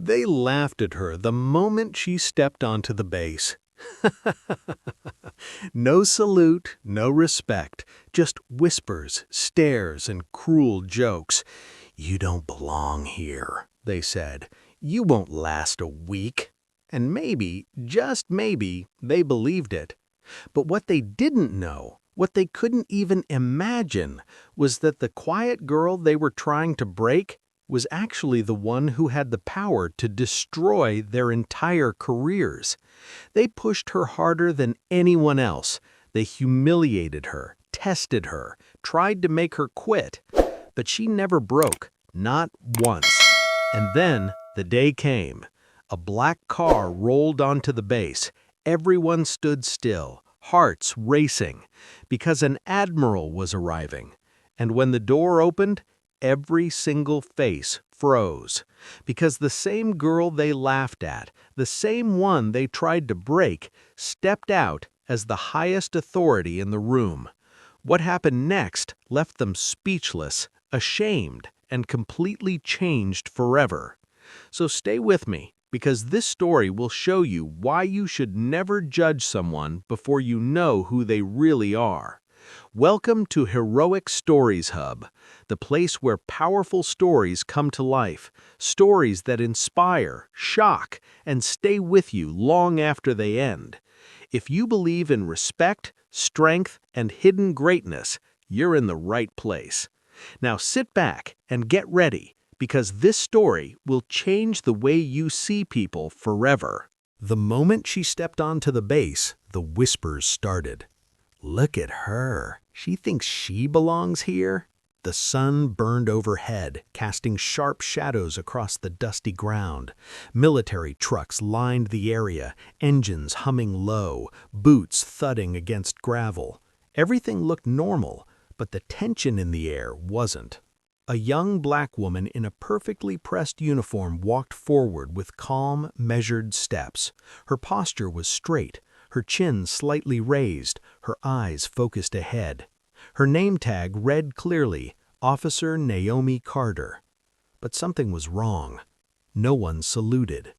They laughed at her the moment she stepped onto the base. No salute, no respect, just whispers, stares, and cruel jokes. "You don't belong here," they said. "You won't last a week." And maybe, just maybe, they believed it. But what they didn't know, what they couldn't even imagine, was that the quiet girl they were trying to break was actually the one who had the power to destroy their entire careers. They pushed her harder than anyone else. They humiliated her, tested her, tried to make her quit. But she never broke, not once. And then the day came. A black car rolled onto the base. Everyone stood still, hearts racing, because an Admiral was arriving. And when the door opened, every single face froze, because the same girl they laughed at, the same one they tried to break, stepped out as the highest authority in the room. What happened next left them speechless, ashamed, and completely changed forever. So stay with me, because this story will show you why you should never judge someone before you know who they really are. Welcome to Heroic Stories Hub, the place where powerful stories come to life, stories that inspire, shock, and stay with you long after they end. If you believe in respect, strength, and hidden greatness, you're in the right place. Now sit back and get ready, because this story will change the way you see people forever. The moment she stepped onto the base, the whispers started. "Look at her. She thinks she belongs here." The sun burned overhead, casting sharp shadows across the dusty ground. Military trucks lined the area, engines humming low, boots thudding against gravel. Everything looked normal, but the tension in the air wasn't. A young black woman in a perfectly pressed uniform walked forward with calm, measured steps. Her posture was straight, her chin slightly raised, her eyes focused ahead. Her name tag read clearly, Officer Naomi Carter. But something was wrong. No one saluted.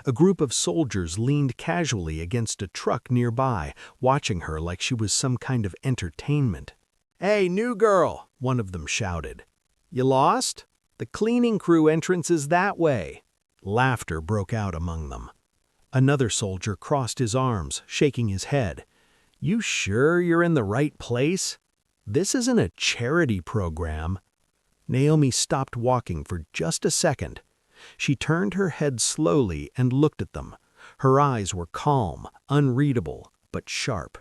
A group of soldiers leaned casually against a truck nearby, watching her like she was some kind of entertainment. "Hey, new girl," one of them shouted. "You lost? The cleaning crew entrance is that way." Laughter broke out among them. Another soldier crossed his arms, shaking his head. "You sure you're in the right place? This isn't a charity program." Naomi stopped walking for just a second. She turned her head slowly and looked at them. Her eyes were calm, unreadable, but sharp.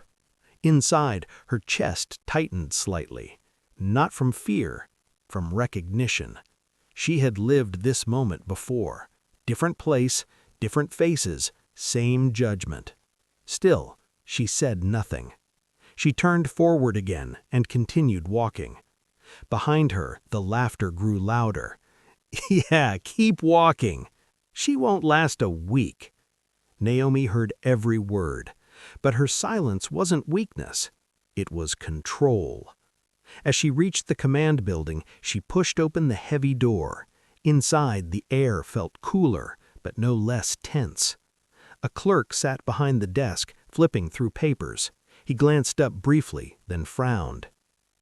Inside, her chest tightened slightly. Not from fear, from recognition. She had lived this moment before. Different place, different faces, same judgment. Still, she said nothing. She turned forward again and continued walking. Behind her, the laughter grew louder. "Yeah, keep walking. She won't last a week." Naomi heard every word, but her silence wasn't weakness. It was control. As she reached the command building, she pushed open the heavy door. Inside, the air felt cooler, but no less tense. A clerk sat behind the desk, flipping through papers. He glanced up briefly, then frowned.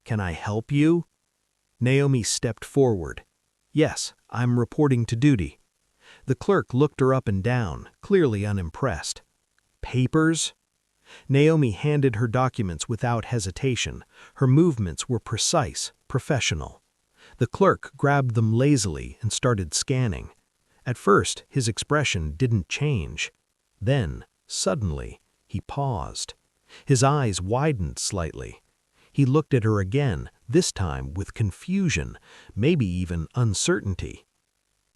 "Can I help you?" Naomi stepped forward. "Yes, I'm reporting to duty." The clerk looked her up and down, clearly unimpressed. "Papers?" Naomi handed her documents without hesitation. Her movements were precise, professional. The clerk grabbed them lazily and started scanning. At first, his expression didn't change. Then, suddenly, he paused. His eyes widened slightly. He looked at her again, this time with confusion, maybe even uncertainty.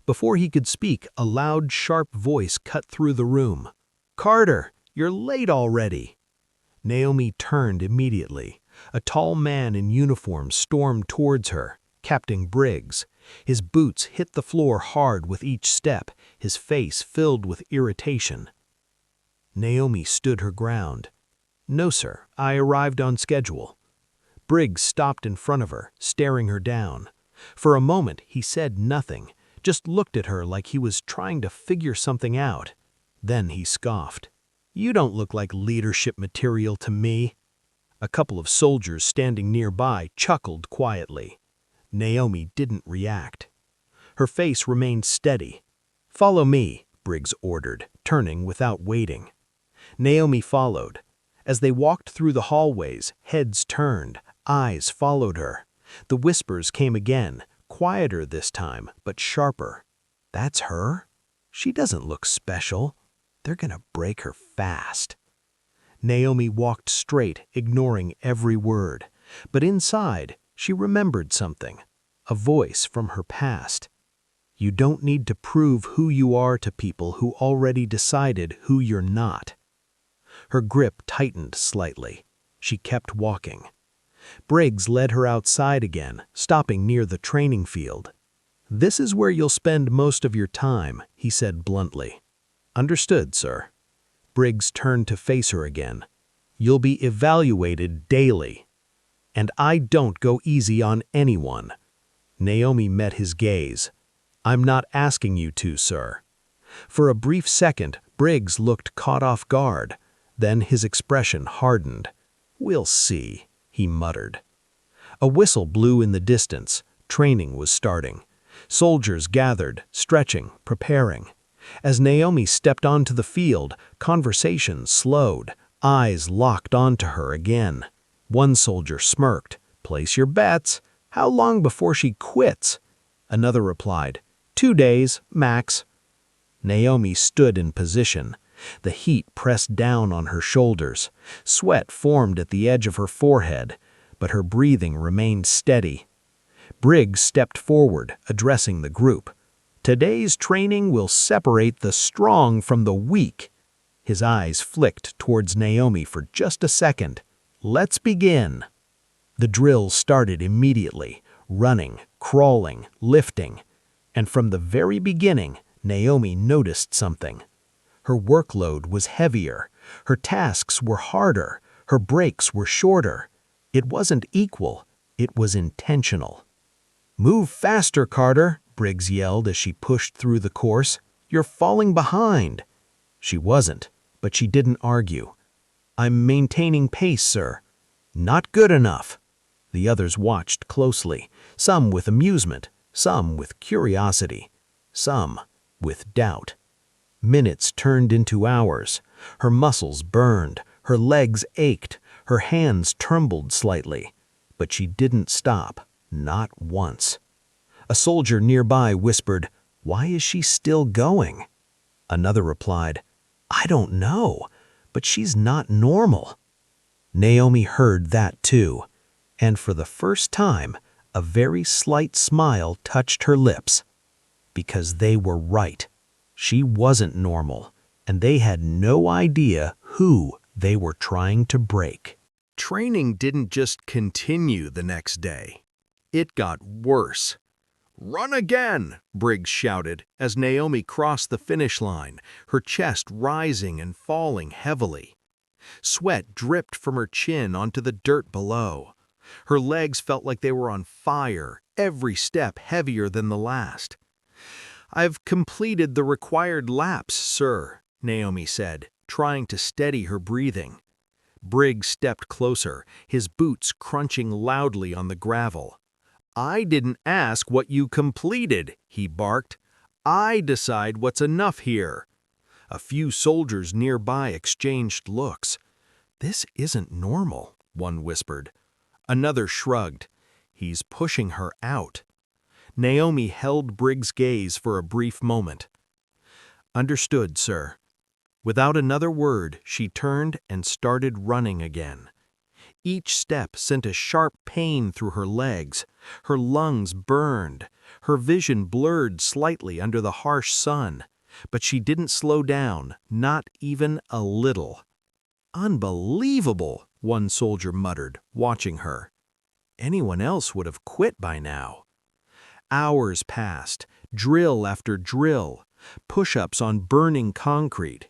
Before he could speak, a loud, sharp voice cut through the room. "Carter, you're late already." Naomi turned immediately. A tall man in uniform stormed towards her, Captain Briggs. His boots hit the floor hard with each step, his face filled with irritation. Naomi stood her ground. "No, sir, I arrived on schedule." Briggs stopped in front of her, staring her down. For a moment, he said nothing, just looked at her like he was trying to figure something out. Then he scoffed. "You don't look like leadership material to me." A couple of soldiers standing nearby chuckled quietly. Naomi didn't react. Her face remained steady. "Follow me," Briggs ordered, turning without waiting. Naomi followed. As they walked through the hallways, heads turned, eyes followed her. The whispers came again, quieter this time, but sharper. "That's her? She doesn't look special. They're gonna break her fast." Naomi walked straight, ignoring every word. But inside, she remembered something. A voice from her past. "You don't need to prove who you are to people who already decided who you're not." Her grip tightened slightly. She kept walking. Briggs led her outside again, stopping near the training field. "This is where you'll spend most of your time," he said bluntly. "Understood, sir." Briggs turned to face her again. "You'll be evaluated daily. And I don't go easy on anyone." Naomi met his gaze. "I'm not asking you to, sir." For a brief second, Briggs looked caught off guard. Then his expression hardened. "We'll see," he muttered. A whistle blew in the distance. Training was starting. Soldiers gathered, stretching, preparing. As Naomi stepped onto the field, conversation slowed, eyes locked onto her again. One soldier smirked. "Place your bets. How long before she quits?" Another replied, "2 days, max." Naomi stood in position. The heat pressed down on her shoulders. Sweat formed at the edge of her forehead, but her breathing remained steady. Briggs stepped forward, addressing the group. "Today's training will separate the strong from the weak." His eyes flicked towards Naomi for just a second. "Let's begin." The drill started immediately, running, crawling, lifting. And from the very beginning, Naomi noticed something. Her workload was heavier, her tasks were harder, her breaks were shorter. It wasn't equal, it was intentional. "Move faster, Carter," Briggs yelled as she pushed through the course. "You're falling behind." She wasn't, but she didn't argue. "I'm maintaining pace, sir." "Not good enough." The others watched closely, some with amusement, some with curiosity, some with doubt. Minutes turned into hours. Her muscles burned, her legs ached, her hands trembled slightly. But she didn't stop, not once. A soldier nearby whispered, "Why is she still going?" Another replied, "I don't know, but she's not normal." Naomi heard that too, and for the first time, a very slight smile touched her lips. Because they were right. She wasn't normal, and they had no idea who they were trying to break. Training didn't just continue the next day. It got worse. "Run again!" Briggs shouted as Naomi crossed the finish line, her chest rising and falling heavily. Sweat dripped from her chin onto the dirt below. Her legs felt like they were on fire, every step heavier than the last. "I've completed the required laps, sir," Naomi said, trying to steady her breathing. Briggs stepped closer, his boots crunching loudly on the gravel. "I didn't ask what you completed," he barked. "I decide what's enough here." A few soldiers nearby exchanged looks. "This isn't normal," one whispered. Another shrugged. "He's pushing her out." Naomi held Briggs' gaze for a brief moment. "Understood, sir." Without another word, she turned and started running again. Each step sent a sharp pain through her legs. Her lungs burned. Her vision blurred slightly under the harsh sun. But she didn't slow down, not even a little. "Unbelievable," one soldier muttered, watching her. Anyone else would have quit by now. Hours passed, drill after drill, push-ups on burning concrete,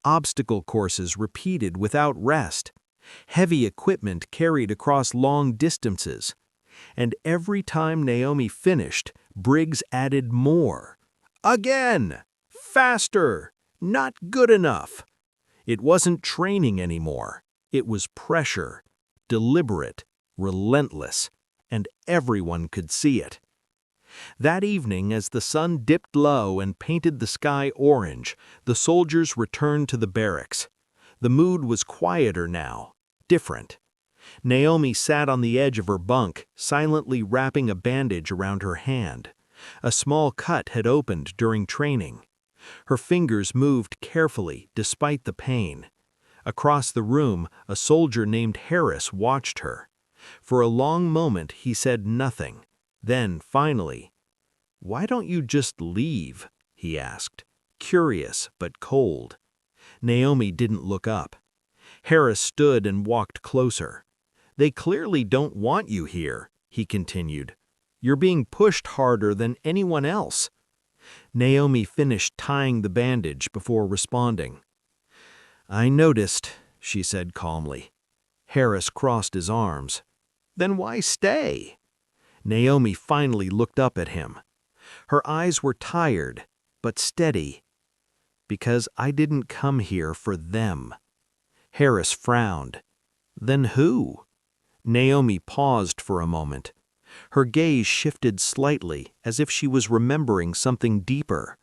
obstacle courses repeated without rest, heavy equipment carried across long distances. And every time Naomi finished, Briggs added more. Again! Faster! Not good enough! It wasn't training anymore. It was pressure, deliberate, relentless, and everyone could see it. That evening, as the sun dipped low and painted the sky orange, the soldiers returned to the barracks. The mood was quieter now, different. Naomi sat on the edge of her bunk, silently wrapping a bandage around her hand. A small cut had opened during training. Her fingers moved carefully, despite the pain. Across the room, a soldier named Harris watched her. For a long moment, he said nothing. Then, finally, "Why don't you just leave?" he asked, curious but cold. Naomi didn't look up. Harris stood and walked closer. "They clearly don't want you here," he continued. "You're being pushed harder than anyone else." Naomi finished tying the bandage before responding. "I noticed," she said calmly. Harris crossed his arms. "Then why stay?" Naomi finally looked up at him. Her eyes were tired, but steady. "Because I didn't come here for them." Harris frowned. "Then who?" Naomi paused for a moment. Her gaze shifted slightly, as if she was remembering something deeper.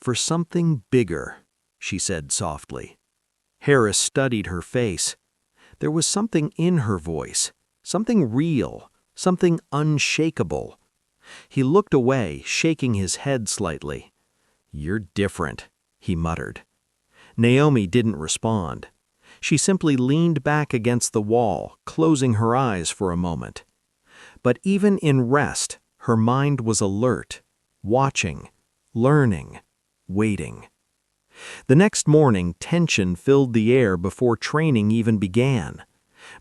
"For something bigger," she said softly. Harris studied her face. There was something in her voice, something real, something unshakable. He looked away, shaking his head slightly. "You're different," he muttered. Naomi didn't respond. She simply leaned back against the wall, closing her eyes for a moment. But even in rest, her mind was alert, watching, learning, waiting. The next morning, tension filled the air before training even began.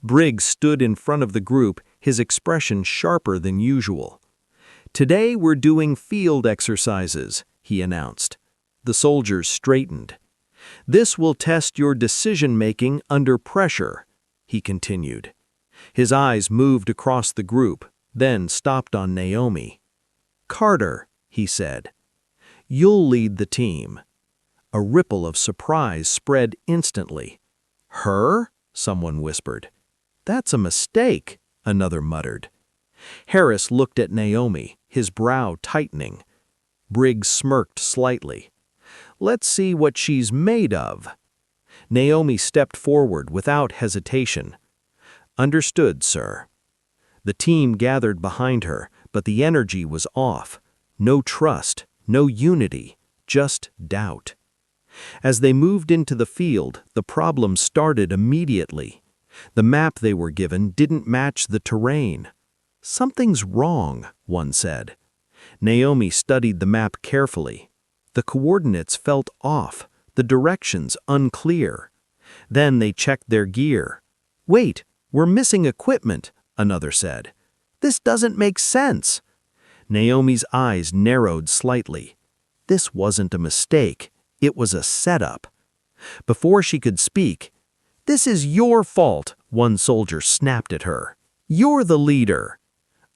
Briggs stood in front of the group, his expression sharper than usual. "Today we're doing field exercises," he announced. The soldiers straightened. "This will test your decision-making under pressure," he continued. His eyes moved across the group, then stopped on Naomi. "Carter," he said, "you'll lead the team." A ripple of surprise spread instantly. "Her?" someone whispered. "That's a mistake," another muttered. Harris looked at Naomi, his brow tightening. Briggs smirked slightly. "Let's see what she's made of." Naomi stepped forward without hesitation. "Understood, sir." The team gathered behind her, but the energy was off. No trust, no unity, just doubt. As they moved into the field, the problem started immediately. The map they were given didn't match the terrain. "Something's wrong," one said. Naomi studied the map carefully. The coordinates felt off, the directions unclear. Then they checked their gear. "Wait, we're missing equipment," another said. "This doesn't make sense." Naomi's eyes narrowed slightly. This wasn't a mistake, it was a setup. Before she could speak, "This is your fault," one soldier snapped at her. "You're the leader."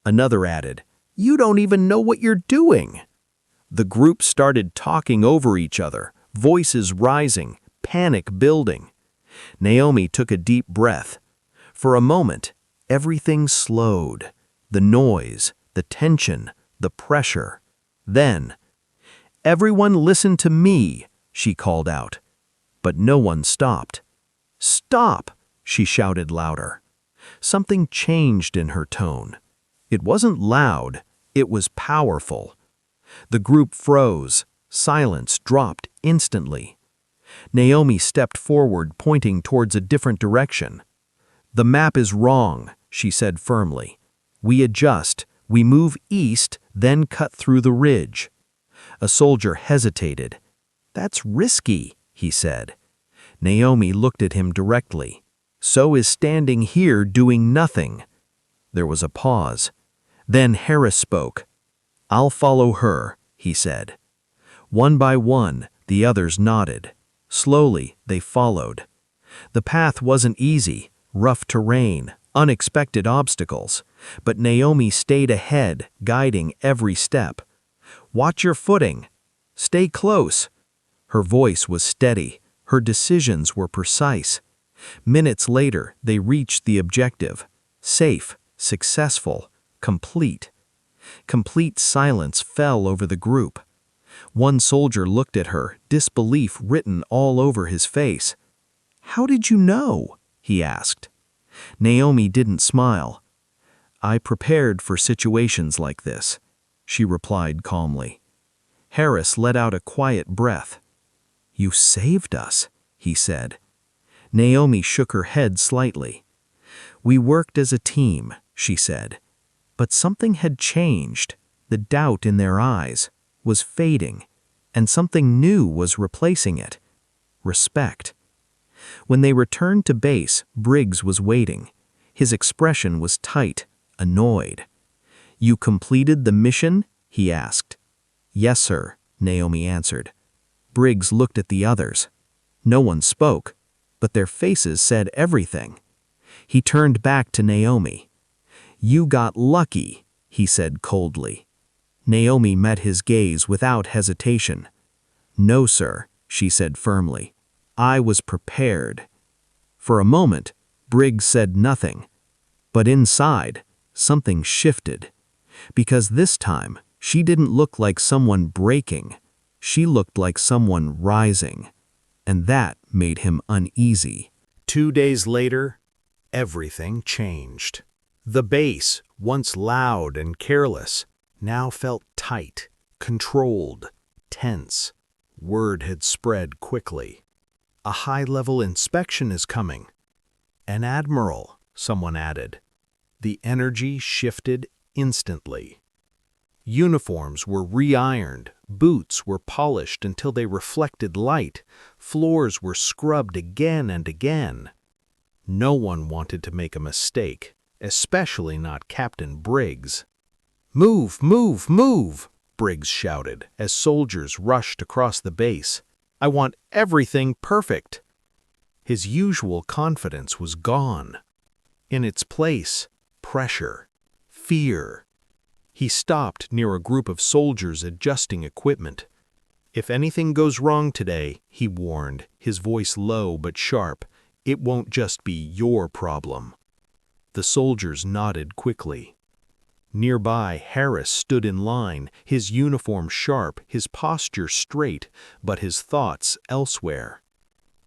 Another added, "You don't even know what you're doing." The group started talking over each other, voices rising, panic building. Naomi took a deep breath. For a moment, everything slowed. The noise, the tension, the pressure. Then, "Everyone listen to me," she called out. But no one stopped. "Stop!" she shouted louder. Something changed in her tone. It wasn't loud, it was powerful. The group froze. Silence dropped instantly. Naomi stepped forward, pointing towards a different direction. "The map is wrong," she said firmly. "We adjust, we move east, then cut through the ridge." A soldier hesitated. "That's risky," he said. Naomi looked at him directly. "So is standing here doing nothing." There was a pause. Then Harris spoke. "I'll follow her," he said. One by one, the others nodded. Slowly, they followed. The path wasn't easy, rough terrain, unexpected obstacles, but Naomi stayed ahead, guiding every step. "Watch your footing," Stay close." Her voice was steady. Her decisions were precise. Minutes later, they reached the objective. Safe, successful, complete. Complete silence fell over the group. One soldier looked at her, disbelief written all over his face. "How did you know?" he asked. Naomi didn't smile. "I prepared for situations like this," she replied calmly. Harris let out a quiet breath. "You saved us," he said. Naomi shook her head slightly. "We worked as a team," she said. But something had changed. The doubt in their eyes was fading, and something new was replacing it. Respect. When they returned to base, Briggs was waiting. His expression was tight, annoyed. "You completed the mission?" he asked. "Yes, sir," Naomi answered. Briggs looked at the others. No one spoke, but their faces said everything. He turned back to Naomi. "You got lucky," he said coldly. Naomi met his gaze without hesitation. "No, sir," she said firmly. "I was prepared." For a moment, Briggs said nothing. But inside, something shifted. Because this time, she didn't look like someone breaking. She looked like someone rising. And that made him uneasy. 2 days later, everything changed. The base, once loud and careless, now felt tight, controlled, tense. Word had spread quickly. "A high-level inspection is coming." "An Admiral," someone added. The energy shifted instantly. Uniforms were re-ironed, boots were polished until they reflected light, floors were scrubbed again and again. No one wanted to make a mistake, especially not Captain Briggs. "Move, move, move!" Briggs shouted as soldiers rushed across the base. "I want everything perfect." His usual confidence was gone. In its place, pressure, fear. He stopped near a group of soldiers adjusting equipment. "If anything goes wrong today," he warned, his voice low but sharp, "it won't just be your problem." The soldiers nodded quickly. Nearby, Harris stood in line, his uniform sharp, his posture straight, but his thoughts elsewhere.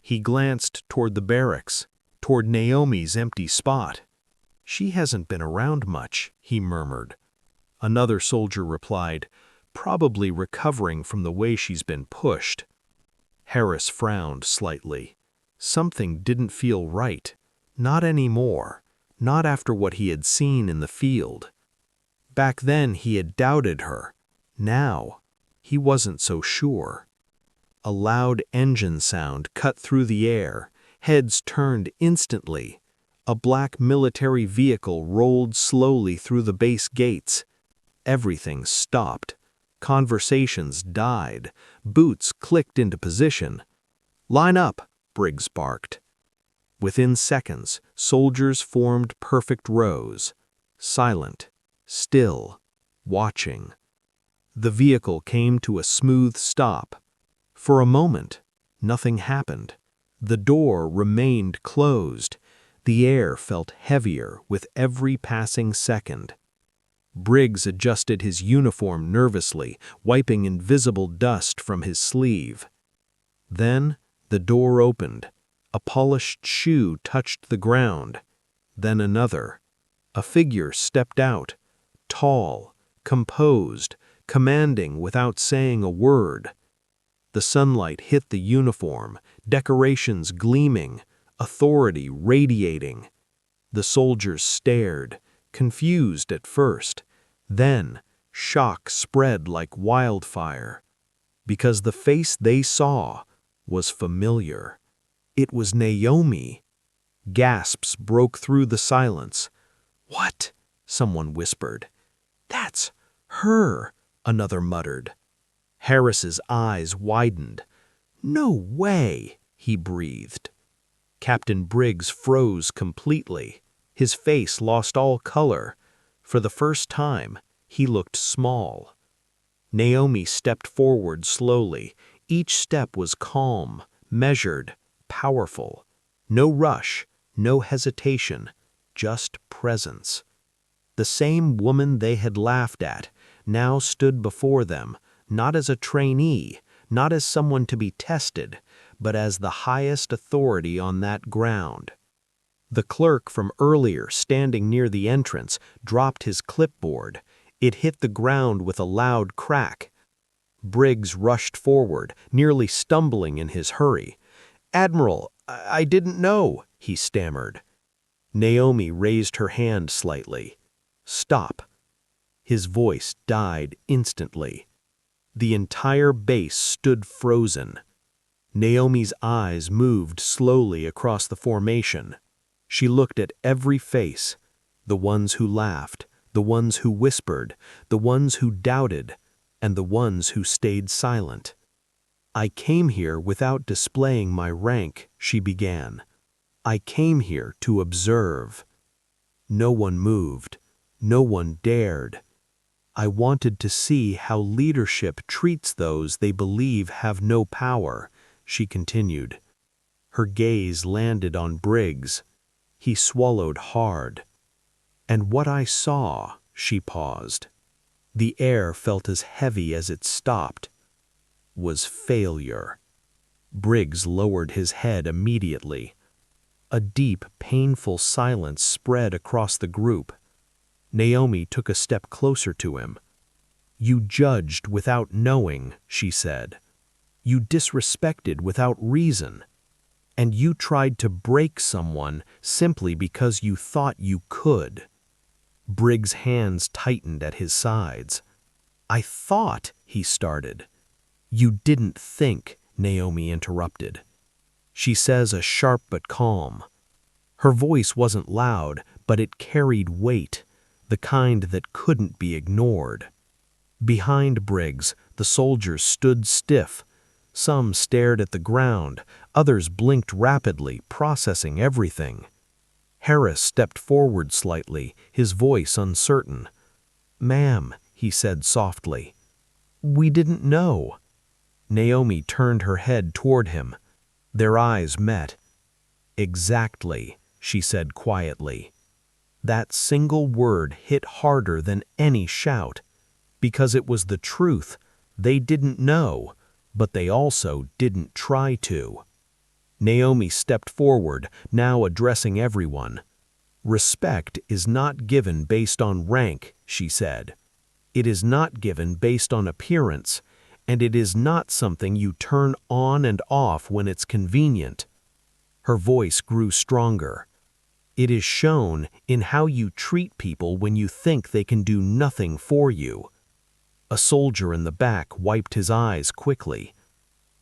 He glanced toward the barracks, toward Naomi's empty spot. "She hasn't been around much," he murmured. Another soldier replied, "Probably recovering from the way she's been pushed." Harris frowned slightly. Something didn't feel right. Not anymore. Not after what he had seen in the field. Back then he had doubted her. Now, he wasn't so sure. A loud engine sound cut through the air. Heads turned instantly. A black military vehicle rolled slowly through the base gates. Everything stopped. Conversations died. Boots clicked into position. "Line up," Briggs barked. Within seconds, soldiers formed perfect rows. Silent, still, watching. The vehicle came to a smooth stop. For a moment, nothing happened. The door remained closed. The air felt heavier with every passing second. Briggs adjusted his uniform nervously, wiping invisible dust from his sleeve. Then the door opened. A polished shoe touched the ground. Then another. A figure stepped out, tall, composed, commanding without saying a word. The sunlight hit the uniform, decorations gleaming, authority radiating. The soldiers stared, confused at first. Then, shock spread like wildfire. Because the face they saw was familiar. It was Naomi. Gasps broke through the silence. "What?" someone whispered. "That's her," another muttered. Harris's eyes widened. "No way," he breathed. Captain Briggs froze completely. His face lost all color. For the first time, he looked small. Naomi stepped forward slowly. Each step was calm, measured, powerful. No rush, no hesitation, just presence. The same woman they had laughed at now stood before them, not as a trainee, not as someone to be tested, but as the highest authority on that ground. The clerk from earlier, standing near the entrance, dropped his clipboard. It hit the ground with a loud crack. Briggs rushed forward, nearly stumbling in his hurry. "Admiral, I didn't know," he stammered. Naomi raised her hand slightly. "Stop." His voice died instantly. The entire base stood frozen. Naomi's eyes moved slowly across the formation. She looked at every face, the ones who laughed, the ones who whispered, the ones who doubted, and the ones who stayed silent. "I came here without displaying my rank," she began. "I came here to observe." No one moved. No one dared. "I wanted to see how leadership treats those they believe have no power," she continued. Her gaze landed on Briggs. He swallowed hard. "And what I saw," she paused. The air felt as heavy as it stopped. "Was failure." Briggs lowered his head immediately. A deep, painful silence spread across the group. Naomi took a step closer to him. "You judged without knowing," she said. "You disrespected without reason. And you tried to break someone simply because you thought you could." Briggs' hands tightened at his sides. "I thought," he started. "You didn't think," Naomi interrupted. She says a sharp but calm. Her voice wasn't loud, but it carried weight, the kind that couldn't be ignored. Behind Briggs, the soldiers stood stiff. Some stared at the ground, others blinked rapidly, processing everything. Harris stepped forward slightly, his voice uncertain. "Ma'am," he said softly, "we didn't know." Naomi turned her head toward him. Their eyes met. "Exactly," she said quietly. That single word hit harder than any shout. Because it was the truth. They didn't know, but they also didn't try to. Naomi stepped forward, now addressing everyone. "Respect is not given based on rank," she said. "It is not given based on appearance, and it is not something you turn on and off when it's convenient." Her voice grew stronger. "It is shown in how you treat people when you think they can do nothing for you." A soldier in the back wiped his eyes quickly.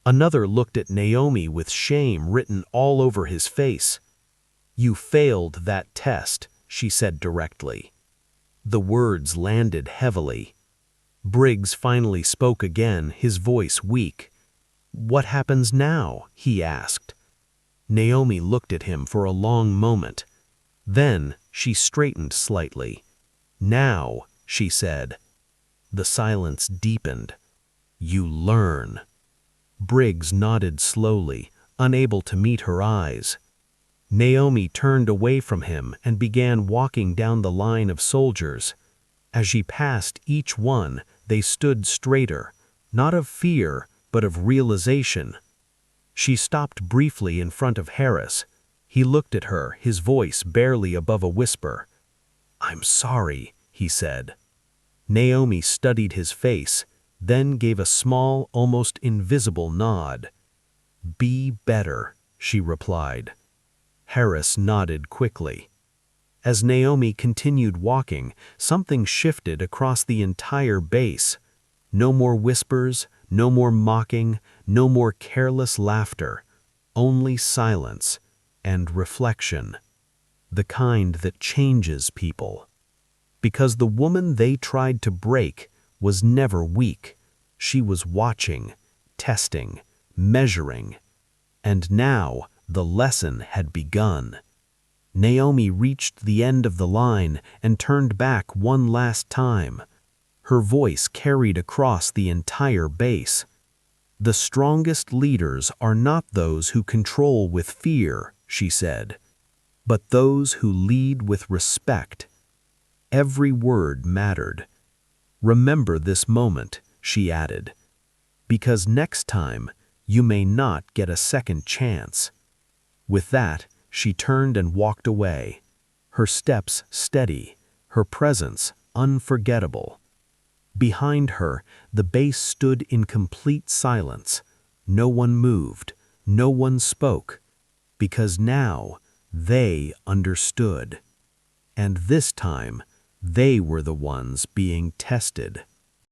Another looked at Naomi with shame written all over his face. "You failed that test," she said directly. The words landed heavily. Briggs finally spoke again, his voice weak. "What happens now?" he asked. Naomi looked at him for a long moment. Then she straightened slightly. "Now," she said. The silence deepened. "You learn." Briggs nodded slowly, unable to meet her eyes. Naomi turned away from him and began walking down the line of soldiers. As she passed each one, they stood straighter, not of fear, but of realization. She stopped briefly in front of Harris. He looked at her, his voice barely above a whisper. "I'm sorry," he said. Naomi studied his face, then gave a small, almost invisible nod. "Be better," she replied. Harris nodded quickly. As Naomi continued walking, something shifted across the entire base. No more whispers, no more mocking, no more careless laughter, only silence and reflection. The kind that changes people. Because the woman they tried to break was never weak. She was watching, testing, measuring. And now the lesson had begun. Naomi reached the end of the line and turned back one last time. Her voice carried across the entire base. "The strongest leaders are not those who control with fear," she said, "but those who lead with respect." Every word mattered. "Remember this moment," she added, "because next time you may not get a second chance." With that, she turned and walked away, her steps steady, her presence unforgettable. Behind her, the base stood in complete silence. No one moved, no one spoke, because now they understood. And this time, they were the ones being tested.